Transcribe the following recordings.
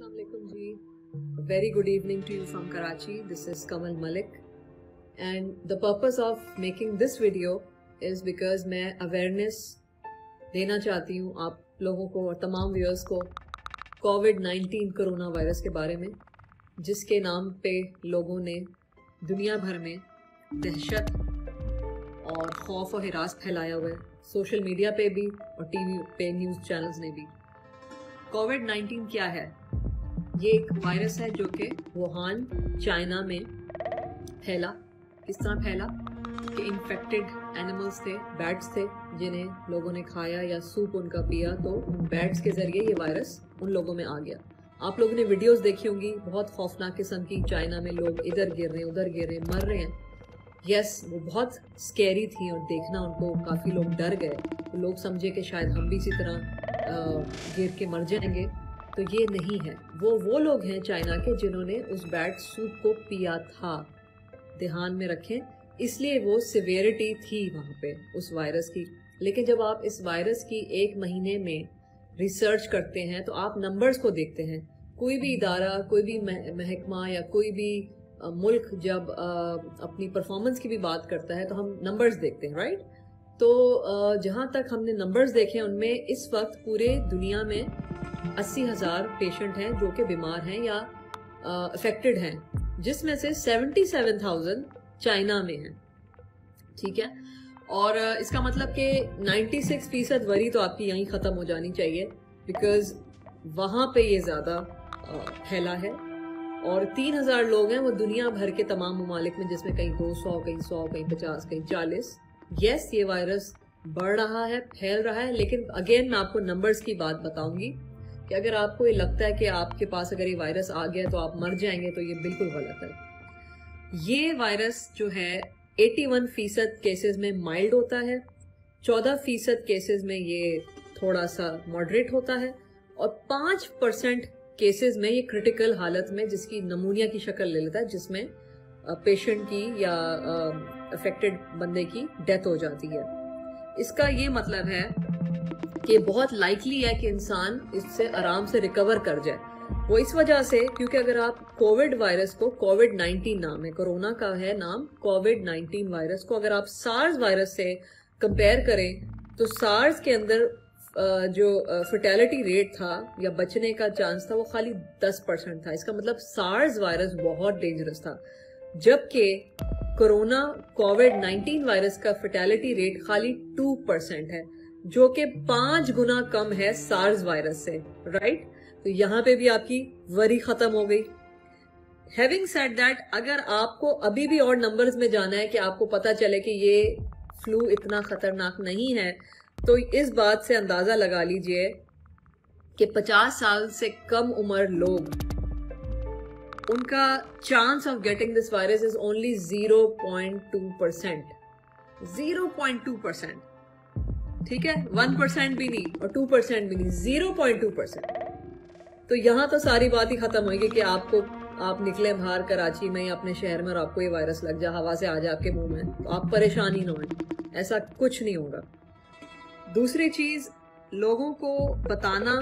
Assalamualaikum ji. A very good evening to you from Karachi. This is Kamal Malik and the purpose of making this video is because मैं awareness देना चाहती हूँ आप लोगों को और तमाम व्यूअर्स को कोविड-19 कोरोना वायरस के बारे में, जिसके नाम पे लोगों ने दुनिया भर में दहशत और खौफ और हिरास फैलाया हुआ है, सोशल मीडिया पे भी और टीवी पे न्यूज़ चैनल्स ने भी। कोविड-19 क्या है? ये एक वायरस है जो कि वुहान चाइना में फैला। किस तरह फैला कि इन्फेक्टेड एनिमल्स थे, बैट्स थे, जिन्हें लोगों ने खाया या सूप उनका पिया, तो उन बैट्स के जरिए ये वायरस उन लोगों में आ गया। आप लोगों ने वीडियोस देखी होंगी, बहुत खौफनाक किस्म की, चाइना में लोग इधर गिर रहे हैं, उधर गिर रहे हैं, मर रहे हैं। यस, वो बहुत स्कैरी थी और देखना उनको काफ़ी लोग डर गए। तो लोग समझे कि शायद हम भी इसी तरह गिर के मर जाएंगे, तो ये नहीं है। वो लोग हैं चाइना के जिन्होंने उस बैट सूप को पिया था, ध्यान में रखें। इसलिए वो सिवियरिटी थी वहाँ पे उस वायरस की। लेकिन जब आप इस वायरस की 1 महीने में रिसर्च करते हैं तो आप नंबर्स को देखते हैं। कोई भी इदारा, कोई भी महकमा या कोई भी मुल्क जब अपनी परफॉर्मेंस की भी बात करता है तो हम नंबर्स देखते हैं, राइट? तो जहाँ तक हमने नंबर्स देखे उनमें इस वक्त पूरे दुनिया में 80,000 पेशेंट हैं जो कि बीमार हैं या अफेक्टेड हैं, जिसमें से 77,000 चाइना में हैं, ठीक है? और इसका मतलब कि 96% वरी तो आपकी यहीं ख़त्म हो जानी चाहिए, बिकॉज वहाँ पे ये ज़्यादा फैला है। और 3,000 लोग हैं वो दुनिया भर के तमाम ममालिक में, जिसमें कहीं 200, कहीं 100, कहीं 50, कहीं 40। यस, ये वायरस बढ़ रहा है, फैल रहा है, लेकिन अगेन मैं आपको नंबर्स की बात बताऊंगी कि अगर आपको ये लगता है कि आपके पास अगर ये वायरस आ गया तो आप मर जाएंगे, तो ये बिल्कुल गलत है। ये वायरस जो है 81% केसेस में माइल्ड होता है, 14% केसेस में ये थोड़ा सा मॉडरेट होता है, और 5% केसेस में ये क्रिटिकल हालत में, जिसकी नमूनिया की शक्ल ले लेता है, जिसमें पेशेंट की या अफेक्टेड बंदे की डेथ हो जाती है। इसका ये मतलब है कि बहुत लाइकली है कि इंसान इससे आराम से रिकवर कर जाए। वो इस वजह से क्योंकि अगर आप कोविड वायरस को, कोविड-19 नाम है, कोरोना का है नाम, कोविड-19 वायरस को अगर आप सार्स वायरस से कंपेयर करें तो सार्स के अंदर जो फर्टेलिटी रेट था या बचने का चांस था वो खाली 10% था। इसका मतलब सार्स वायरस बहुत डेंजरस था, जबकि कोरोना कोविड-19 वायरस का फर्टेलिटी रेट खाली 2% है, जो कि 5 गुना कम है सार्स वायरस से, राइट? तो यहाँ पे भी आपकी वरी खत्म हो गई। हैविंग सेड दैट, अगर आपको अभी भी और नंबर्स में जाना है कि आपको पता चले कि ये फ्लू इतना खतरनाक नहीं है, तो इस बात से अंदाजा लगा लीजिए कि 50 साल से कम उम्र लोग, उनका chance of getting this virus is only 0.2%। 0.2%, ठीक है? 1% भी नहीं और 2% भी नहीं, 0.2%। तो यहाँ तो सारी बात ही खत्म होगी कि आप निकले बाहर कराची में या अपने शहर में और आपको ये वायरस लग जाए, हवा से आ जाए आपके मुंह में, तो आप परेशान ही ना हो। ऐसा कुछ नहीं होगा। दूसरी चीज, लोगों को बताना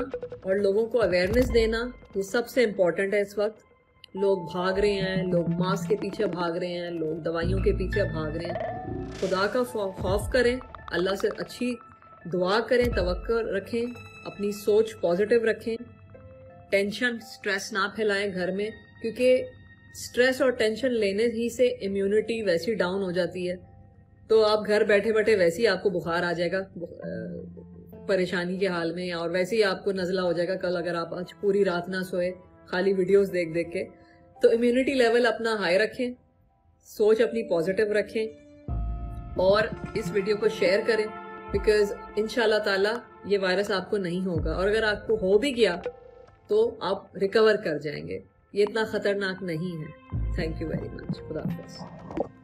और लोगों को अवेयरनेस देना, ये सबसे इम्पोर्टेंट है। इस वक्त लोग भाग रहे हैं, लोग मास्क के पीछे भाग रहे हैं, लोग दवाइयों के पीछे भाग रहे हैं। खुदा का खौफ करें, अल्लाह से अच्छी दुआ करें, तवक्कुल रखें, अपनी सोच पॉजिटिव रखें, टेंशन स्ट्रेस ना फैलाएं घर में, क्योंकि स्ट्रेस और टेंशन लेने ही से इम्यूनिटी वैसी डाउन हो जाती है। तो आप घर बैठे बैठे वैसे ही आपको बुखार आ जाएगा परेशानी के हाल में, और वैसे ही आपको नज़ला हो जाएगा कल, अगर आप आज पूरी रात ना सोए खाली वीडियोस देख देख के। तो इम्यूनिटी लेवल अपना हाई रखें, सोच अपनी पॉजिटिव रखें, और इस वीडियो को शेयर करें, बिकॉज इंशाल्लाह ताला ये वायरस आपको नहीं होगा, और अगर आपको हो भी गया तो आप रिकवर कर जाएंगे। ये इतना खतरनाक नहीं है। Thank you very much. खुदा हाफिज़।